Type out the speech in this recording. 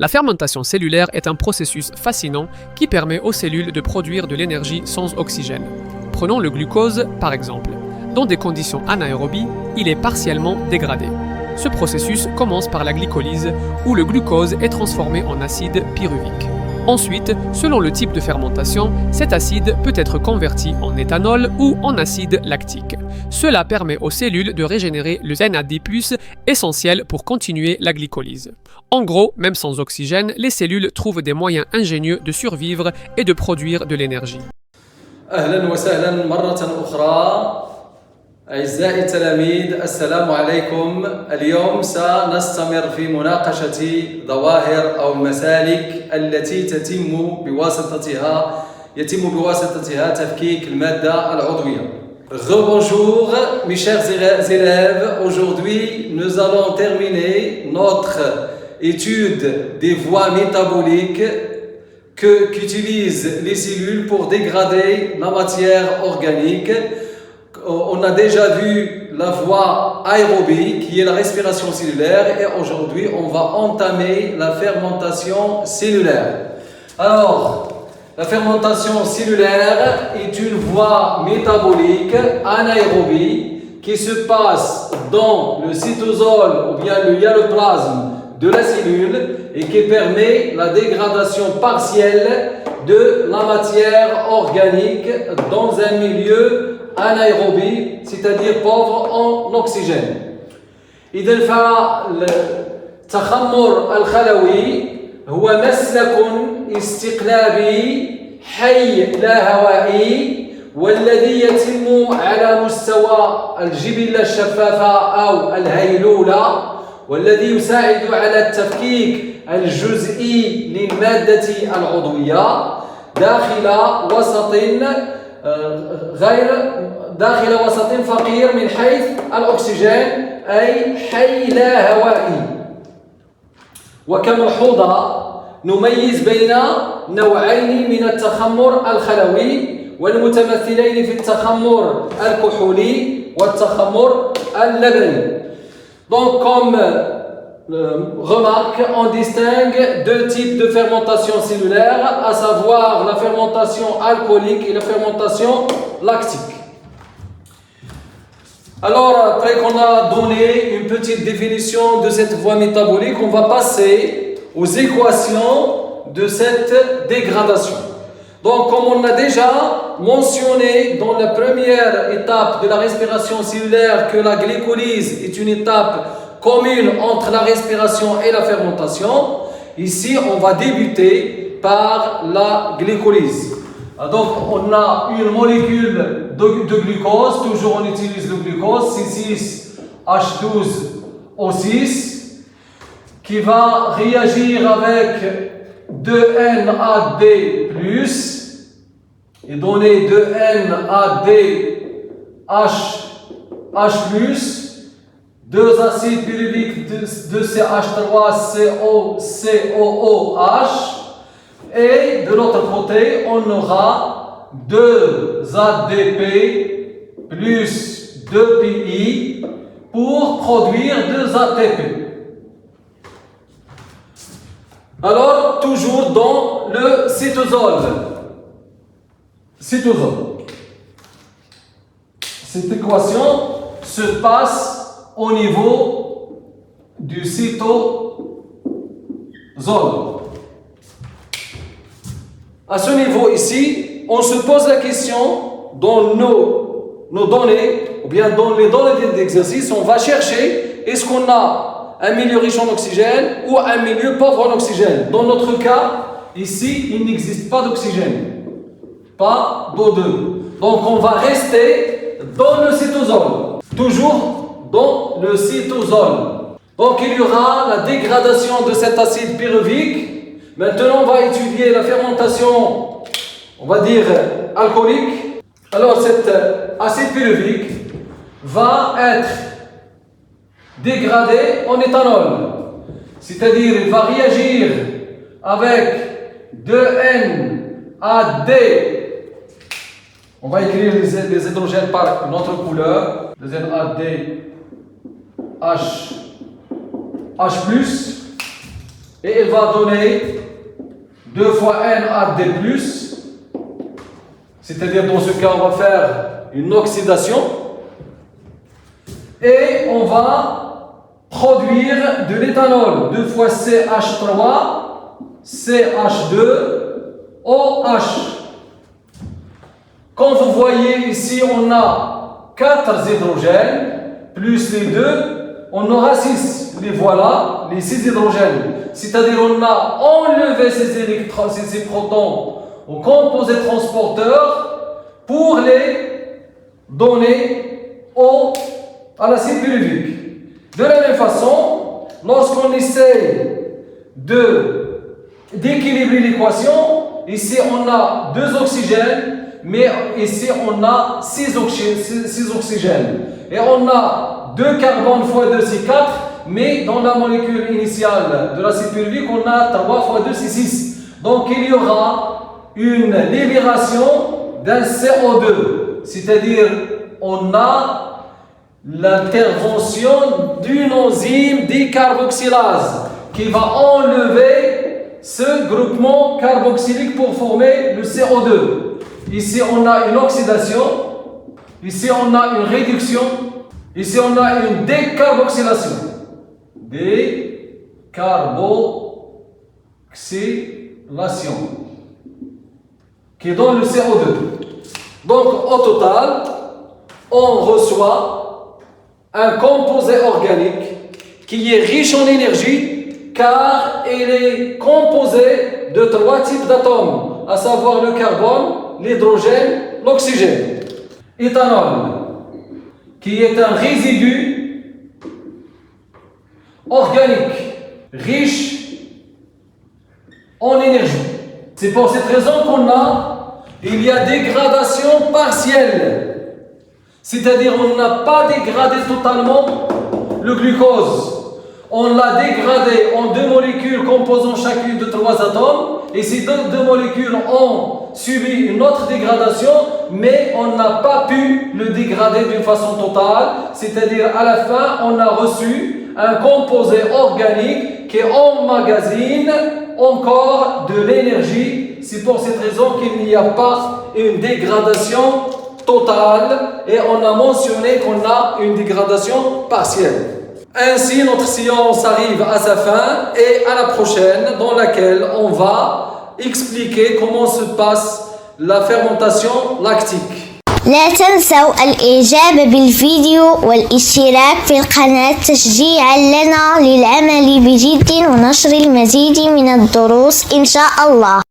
La fermentation cellulaire est un processus fascinant qui permet aux cellules de produire de l'énergie sans oxygène. Prenons le glucose par exemple. Dans des conditions anaérobies, il est partiellement dégradé. Ce processus commence par la glycolyse, où le glucose est transformé en acide pyruvique. Ensuite, selon le type de fermentation, cet acide peut être converti en éthanol ou en acide lactique. Cela permet aux cellules de régénérer le NAD+, essentiel pour continuer la glycolyse. En gros, même sans oxygène, les cellules trouvent des moyens ingénieux de survivre et de produire de l'énergie. أهلا وسهلا مرة أخرى أعزائي التلاميذ السلام عليكم. اليوم سنستمر في مناقشة ظواهر أو المسالك التي يتم بواسطتها تفكيك المادة العضوية. Rebonjour mes chers élèves, aujourd'hui nous allons terminer notre étude des voies métaboliques qu'utilisent les cellules pour dégrader la matière organique. On a déjà vu la voie aérobie qui est la respiration cellulaire et aujourd'hui on va entamer la fermentation cellulaire. Alors, la fermentation cellulaire est une voie métabolique anaérobie qui se passe dans le cytosol ou bien le hyaloplasme de la cellule et qui permet la dégradation partielle de la matière organique dans un milieu anaérobie, c'est-à-dire pauvre en oxygène. إذا فالتخمر الخلوي هو مسلك استقلابي حي لا هوائي والذي يتم على مستوى الجبلة الشفافة أو الهيلولة والذي يساعد على التفكيك الجزئي للمادة العضوية داخل وسط فقير من حيث الأكسجين أي حي لا هوائي. وكملحوظة نميز بين نوعين من التخمر الخلوي والمتمثلين في التخمر الكحولي والتخمر اللبني. Donc comme remarque, on distingue deux types de fermentation cellulaire, à savoir la fermentation alcoolique et la fermentation lactique. Alors, après qu'on a donné une petite définition de cette voie métabolique, on va passer aux équations de cette dégradation. Donc, comme on a déjà mentionné dans la première étape de la respiration cellulaire que la glycolyse est une étape commune entre la respiration et la fermentation, ici on va débuter par la glycolyse. Donc on a une molécule de glucose, toujours on utilise le glucose, C6H12O6, qui va réagir avec 2NAD+, et donner 2NADH+, deux acides pyruviques de CH3COCOOH et de l'autre côté on aura 2 ADP plus 2 PI pour produire 2 ATP. Alors toujours dans le cytosol. Cette équation se passe au niveau du cytosol. À ce niveau ici, on se pose la question dans nos données, ou bien dans les données d'exercice, on va chercher est-ce qu'on a un milieu riche en oxygène ou un milieu pauvre en oxygène. Dans notre cas, ici, il n'existe pas d'oxygène, pas d'O2. Donc on va rester dans le cytosol, toujours dans le cytosol. Donc il y aura la dégradation de cet acide pyruvique. Maintenant on va étudier la fermentation, on va dire alcoolique. Alors cet acide pyruvique va être dégradé en éthanol. C'est-à-dire il va réagir avec 2NAD. On va écrire les hydrogènes par une autre couleur. 2NAD H+, et il va donner 2 fois NAD+, c'est-à-dire dans ce cas on va faire une oxydation et on va produire de l'éthanol 2 fois CH3, CH2, OH. Comme vous voyez ici, on a 4 hydrogènes, plus les 2, on aura 6. Les voilà, les 6 hydrogènes. C'est-à-dire on a enlevé ces électrons, ces protons au composé transporteur pour les donner à l'acide pyruvique. De la même façon, lorsqu'on essaie d'équilibrer l'équation, ici on a 2 oxygènes, mais ici on a 6 oxygènes. Et on a 2 carbones fois 2, c'est 4, mais dans la molécule initiale de l'acide pyruvique, on a 3 fois 2, c'est 6. Donc il y aura une libération d'un CO2, c'est-à-dire on a l'intervention d'une enzyme décarboxylase qui va enlever ce groupement carboxylique pour former le CO2. Ici, on a une oxydation. Ici, on a une réduction. Ici, on a une décarboxylation. Décarboxylation. Qui donne le CO2. Donc, au total, on reçoit un composé organique qui est riche en énergie car il est composé de 3 types d'atomes, à savoir le carbone, l'hydrogène, l'oxygène. Éthanol, qui est un résidu organique, riche en énergie. C'est pour cette raison il y a dégradation partielle. C'est-à-dire on n'a pas dégradé totalement le glucose. On l'a dégradé en 2 molécules composant chacune de 3 atomes. Et ces 2 molécules ont subi une autre dégradation, mais on n'a pas pu le dégrader d'une façon totale. C'est-à-dire à la fin, on a reçu un composé organique qui emmagasine encore de l'énergie. C'est pour cette raison qu'il n'y a pas une dégradation totale et on a mentionné qu'on a une dégradation partielle. Ainsi, notre séance arrive à sa fin et à la prochaine dans laquelle on va expliquer comment se passe la fermentation lactique. لا تنسوا الإعجاب بالفيديو والاشتراك في القناة تشجيعا لنا للعمل بجد ونشر المزيد من الدروس إن شاء الله.